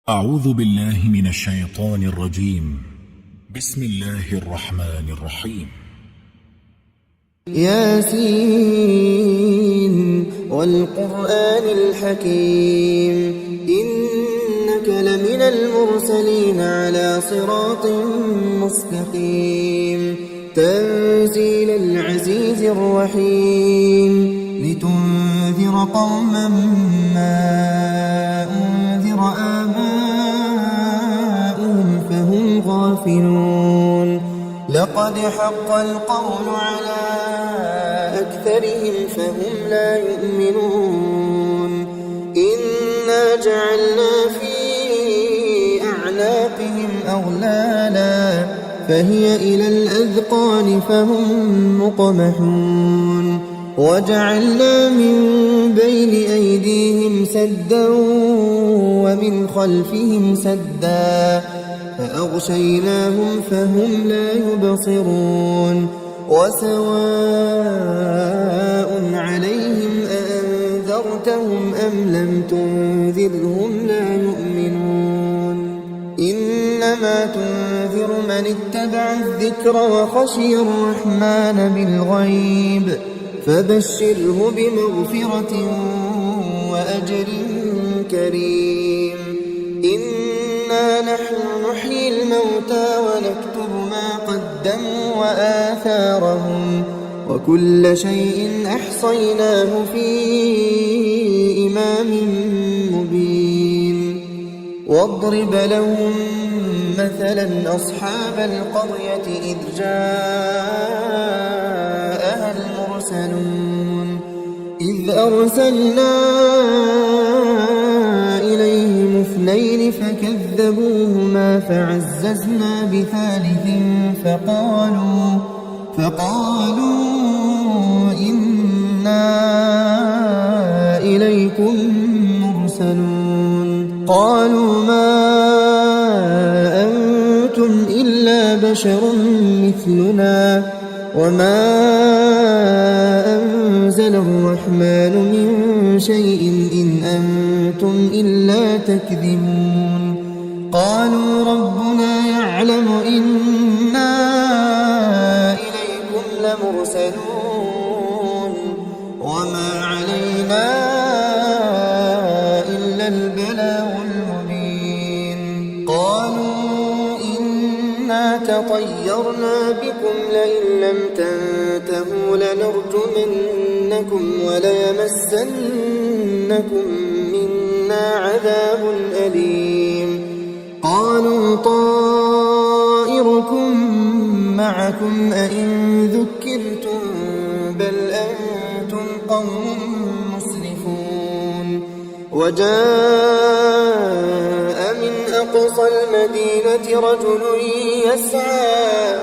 أعوذ بالله من الشيطان الرجيم. بسم الله الرحمن الرحيم. ياسين والقرآن الحكيم إنك لمن المرسلين على صراط مستقيم تنزيل العزيز الرحيم لتنذر قوما ما أنذر آباؤهم فهم غافلون لقد حق القول على أكثرهم فهم لا يؤمنون إنا جعلنا في أعناقهم أغلالا فهي إلى الأذقان فهم مقمحون وجعلنا من بين أيديهم سدا ومن خلفهم سدا فأغشيناهم فهم لا يبصرون وسواء عليهم أأنذرتهم أم لم تنذرهم لا يؤمنون إنما تنذر من اتبع الذكر وخشي الرحمن بالغيب فبشره بمغفرة وأجر كريم إنا نحن نحيي الموتى ونكتب ما قدموا وآثارهم وكل شيء أحصيناه في إمام مبين واضرب لهم مثلا أصحاب القرية إذ جاءها المرسلون إذ أرسلنا إليهم اثنين فكذبوهما فعززنا بثالث فقالوا إنا إليكم مرسلون قالوا ما أنتم إلا بشر مثلنا وما أنزل الرحمن من شيء إن أنتم إلا تكذبون قالوا ربنا يعلم إنا إليكم لمرسلون وما علينا إلا البلاغ المبين قالوا إنا تطيرنا بكم لئن لم تنتهوا لنرجمنكم وليمسنكم منا عذاب أليم قالوا طائركم معكم أئن ذكرتم بل أنتم قوم مسرفون وجاء من أقصى المدينة رجل يسعى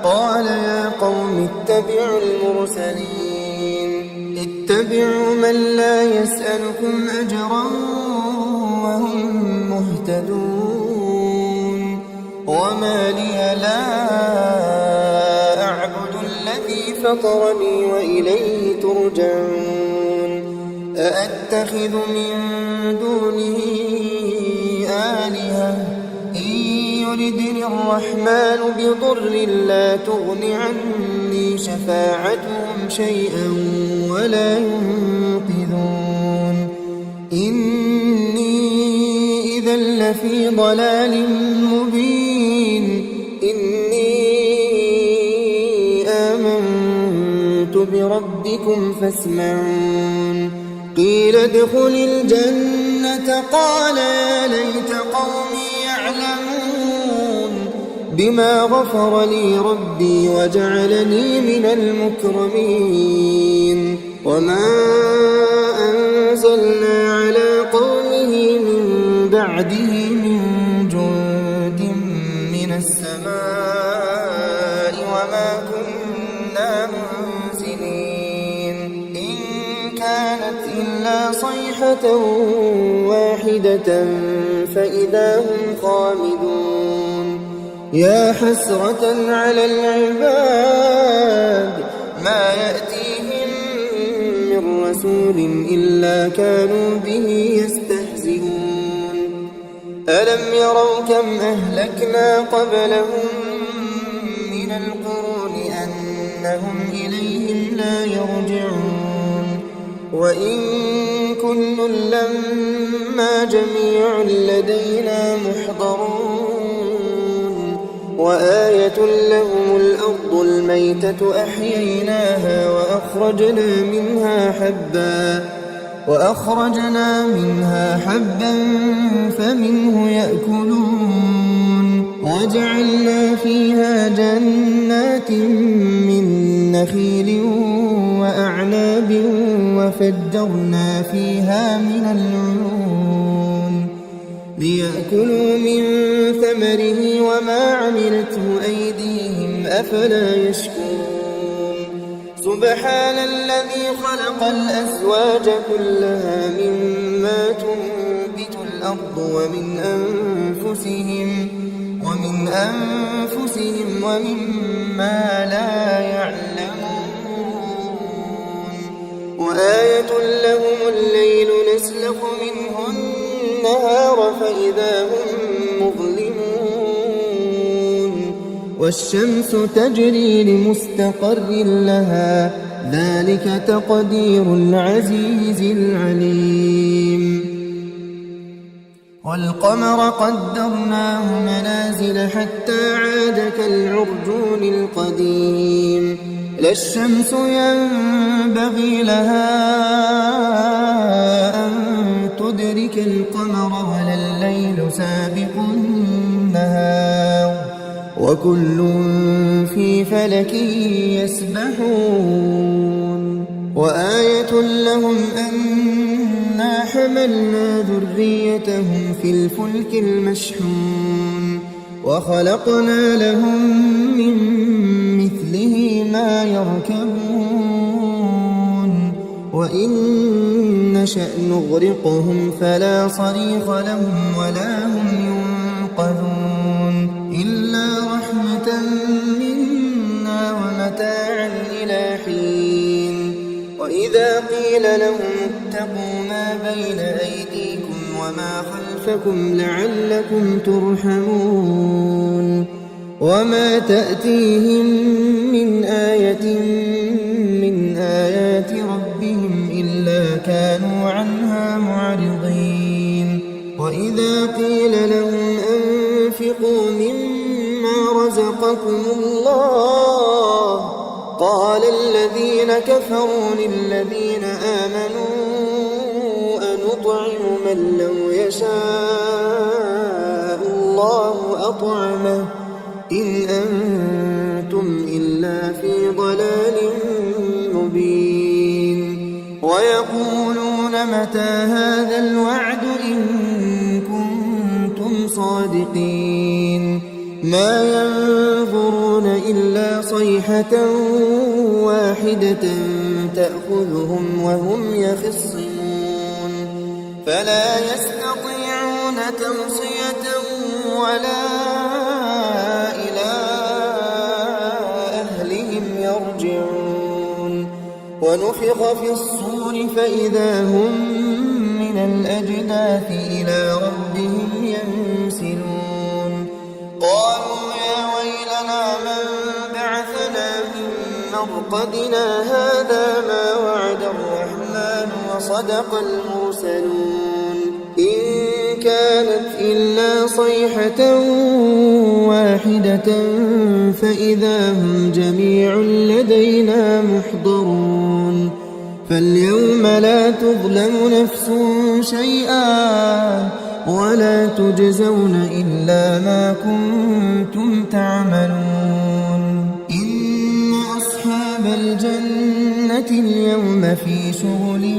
قال يا قوم اتبعوا المرسلين اتبعوا من لا يسألكم أجرا وهم مهتدون وما لي لا أعبد الذي فطرني وإليه ترجعون أأتخذ من دونه آلهة إن يردني الرحمن بضر لا تغن عني شفاعتهم شيئا ولا ينقذون إني إذا لفي ضلال مبين إني آمنت بربكم فاسمعون قيل ادخل الجنة قال يا ليت قومي يعلمون بما غفر لي ربي وجعلني من المكرمين وما أنزلنا على قومه من بعده من جند من السماء وما كنا منزلين إن كانت إلا صيحة واحدة فإذا هم خامدون يا حسرة على العباد ما يأتيهم من رسول إلا كانوا به يستهزئون ألم يروا كم أهلكنا قبلهم من القرون أنهم إليهم لا يرجعون وإن كل لما جميع لدينا محضرون وآية لهم الأرض الميتة أحييناها وأخرجنا منها حبا فمنه يأكلون وجعلنا فيها جنات من نخيل وأعناب وفجرنا فيها من العيون ليأكلوا من ثمره وما عملته أيديهم أفلا يشكرون سبحان الذي خلق الأزواج كلها مما تنبت الأرض ومن أنفسهم ومما لا يعلمون وآية لهم الليل نسلخ منه النهار فإذا هم مظلمون والشمس تجري لمستقر لها ذلك تقدير العزيز العليم والقمر قدرناه منازل حتى عاد كالعرجون القديم لا الشمس ينبغي لها أن تدرك القمر ولا الليل سابق النهار وكل في فلك يسبحون وآية لهم أنا حملنا ذريتهم في الفلك المشحون وخلقنا لهم من مثله ما يركبون وإن نشأ نغرقهم فلا صريخ لهم ولا هم ينقذون إلا رحمة منا ومتاعا إلى حين وإذا قيل لهم اتقوا ما بين أيديكم وما خلفكم لعلكم ترحمون وما تأتيهم من آية من آيات ربهم إلا كانوا عنها معرضين وإذا قيل لهم أنفقوا مما رزقكم الله قال الذين كفروا للذين آمنوا أنطعم من لو يشاء الله أطعمه إن أنتم إلا في ضلال مبين ويقولون متى هذا الوعد إن كنتم صادقين ما ينظرون إلا صيحة واحدة تأخذهم وهم يخصمون فلا يستطيعون توصية ولا إلى أهلهم يرجعون ونفخ في الصور فإذا هم من الأجداث إلى ربهم ينسلون قالوا يا ويلنا من بعثنا من مرقدنا هذا ما وعد الرحمن وصدق المرسلون إن كانت إلا صيحة واحدة فإذا هم جميع لدينا محضرون فاليوم لا تظلم نفس شيئا ولا تجزون إلا ما كنتم تعملون إن أصحاب الجنة اليوم في شغل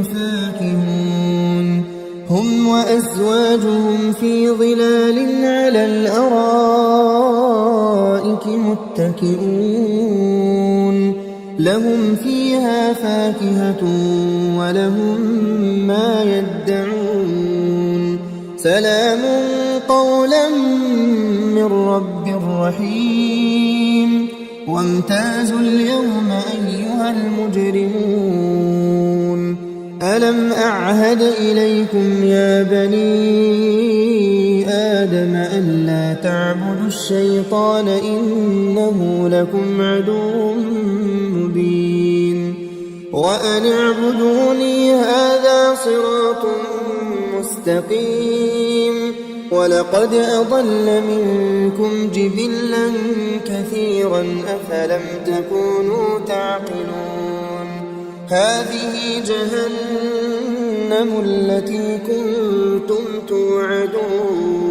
فاكهون هم وأزواجهم في ظلال على الأرائك متكئون لهم فيها فاكهة ولهم ما يدعون سلام قولا من رب رحيم وامتازوا اليوم أيها المجرمون ألم أعهد إليكم يا بني آدم ألا تعبدوا الشيطان إنه لكم عدو مبين وأن اعبدوني هذا صراط مستقيم ولقد أضل منكم جبلا كثيرا أفلم تكونوا تعقلون هذه جهنم التي كنتم توعدون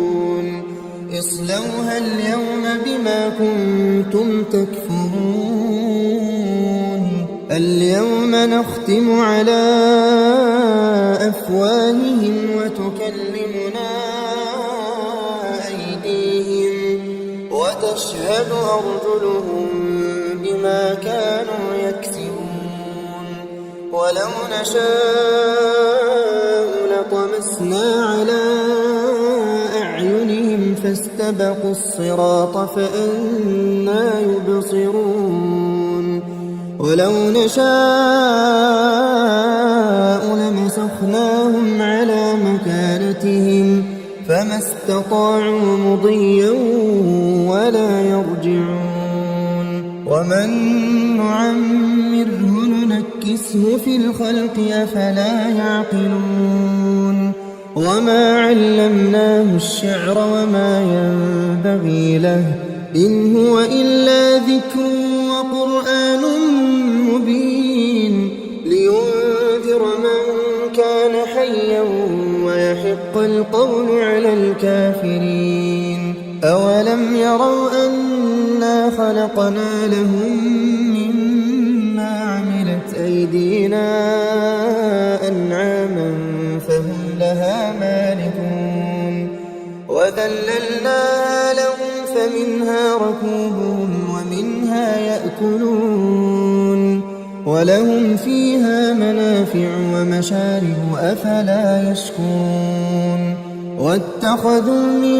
اصلوها اليوم بما كنتم تكفرون اليوم نختم على أفواههم وتكلمنا أيديهم وتشهد أرجلهم بما كانوا يكسبون ولو نشاء لطمسنا على أعينهم فاستبقوا الصراط فأنى يبصرون ولو نشاء لمسخناهم على مكانتهم فما استطاعوا مضيا ولا يرجعون ومن نعمره ننكسه في الخلق أفلا يعقلون وما علمناه الشعر وما ينبغي له إن هو إلا ذكر وقرآن مبين لينذر من كان حيا ويحق القول على الكافرين أولم يروا أنا خلقنا لهم مما عملت أيدينا أنعاما فهم لها مالكون وذللناها لهم فمنها ركوبهم ومنها يأكلون ولهم فيها منافع ومشارب أفلا يشكرون واتخذوا من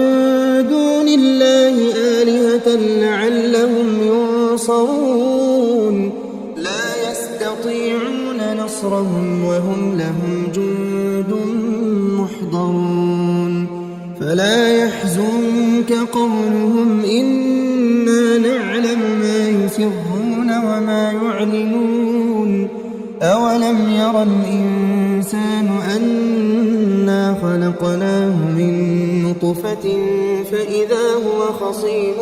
دون الله آلهة لعلهم ينصرون لا يستطيعون نصرهم وهم لهم جند محضرون فلا يحزنك قولهم إنا نعلم ما يسرون وما يعلنون أولم ير الإنسان أنا خلقناه من نطفة فإذا هو خصيم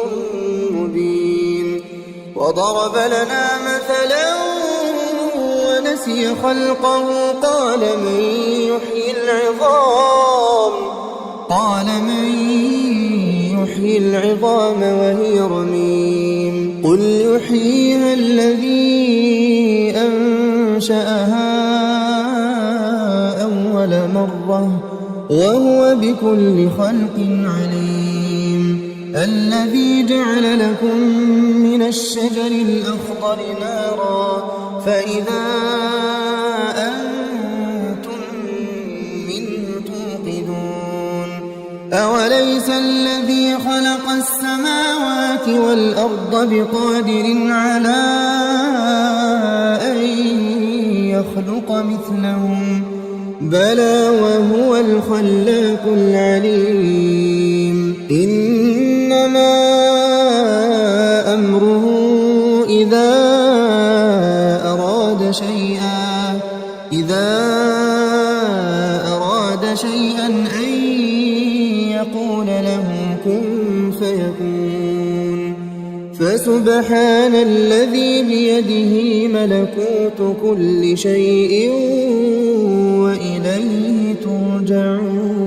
مبين وضرب لنا مثلا ونسي خلقه قال من يحيي العظام وهي رميم قل يحييها الذي أنشأها أول مرة وهو بكل خلق عليم الذي جعل لكم من الشجر الأخضر نارا فإذا أنتم منه توقدون أوليس الذي خلق السماوات والأرض بقادر على أن يخلق مثلهم بلى وهو الخلاق العليم إنما أمره إذا أراد شيئا أن يقول له كن فيكون فسبحان الذي بيده ملكوت كل شيء وإليه ترجعون